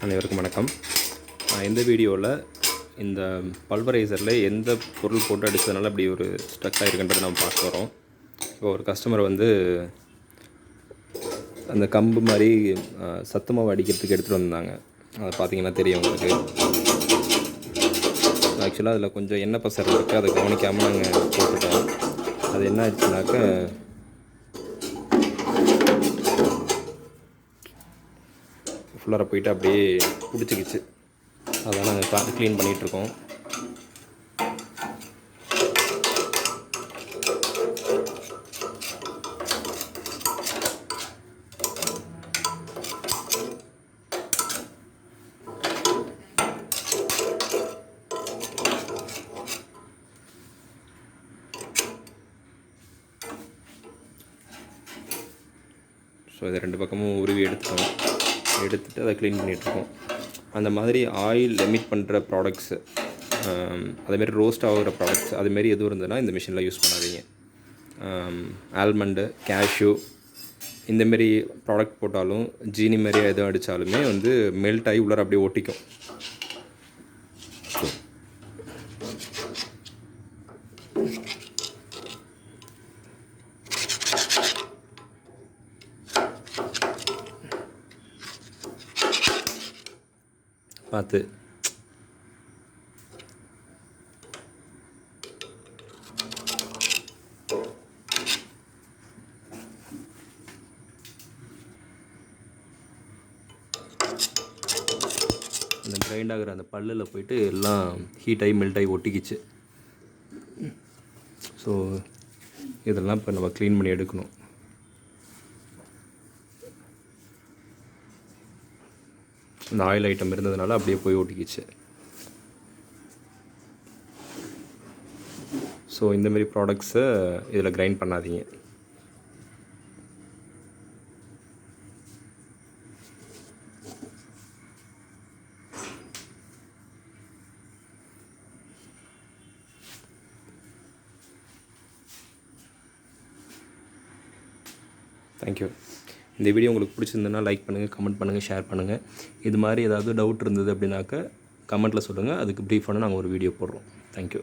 அனைவருக்கும் வணக்கம். இந்த வீடியோவில் இந்த பல்வரைசரில் எந்த பொருள் போட்டு அடித்ததுனால அப்படி ஒரு ஸ்ட்ரக் ஆகிருக்குன்றதை நம்ம பார்க்க வரோம். இப்போ ஒரு கஸ்டமர் வந்து அந்த கம்பு மாதிரி சத்துமாவு அடிக்கிறதுக்கு எடுத்துகிட்டு வந்தாங்க. அதை பார்த்தீங்கன்னா தெரியும் உங்களுக்கு. ஆக்சுவலாக அதில் கொஞ்சம் எண்ணெய் பசர் இருக்குது, அதை கவனிக்காமல் நாங்கள் போட்டுட்டோம். அது என்ன ஆச்சுனாக்க ஃபுல்லாக போயிட்டு அப்படியே பிடிச்சிக்கிச்சு. அதான் நாங்கள் க்ளீன் பண்ணிகிட்ருக்கோம். ஸோ இதை ரெண்டு பக்கமும் உருவி எடுத்துகிட்டு அதை க்ளீன் பண்ணிகிட்ருக்கோம். அந்த மாதிரி ஆயில் எமிட் பண்ணுற ப்ராடக்ட்ஸு, அதேமாரி ரோஸ்ட் ஆகிற ப்ராடக்ட்ஸ் அதுமாரி எதுவும் இருந்ததுன்னா இந்த மிஷினில் யூஸ் பண்ணாதீங்க. ஆல்மண்டு, கேஷ்யூ இந்தமாரி ப்ராடக்ட் போட்டாலும் ஜீனி மாரி எதுவும் அடித்தாலுமே வந்து மெல்ட் ஆகி உள்ளார அப்படியே ஒட்டிக்கும். பார்த்து அந்த கிரைண்ட் ஆகிற அந்த பல்லில் போயிட்டு எல்லாம் ஹீட் ஆகி மெல்ட் ஆகி ஒட்டிக்கிச்சு. ஸோ இதெல்லாம் இப்போ நம்ம க்ளீன் பண்ணி எடுக்கணும். இந்த ஆயில் ஐட்டம் இருந்ததுனால அப்படியே போய் ஓட்டிக்கிச்சு. ஸோ இந்தமாரி ப்ராடக்ட்ஸை இதில் கிரைண்ட் பண்ணாதீங்க. தேங்க்யூ. இந்த வீடியோ உங்களுக்கு பிடிச்சிருந்ததுன்னா லைக் பண்ணுங்கள், கமெண்ட் பண்ணுங்கள், ஷேர் பண்ணுங்கள். இது மாதிரி ஏதாவது டவுட் இருந்தது அப்படின்னாக்கா கமெண்ட்டில் சொல்லுங்கள். அதுக்கு ப்ரீஃபான நாங்கள் ஒரு வீடியோ போடுறோம். தேங்க்யூ.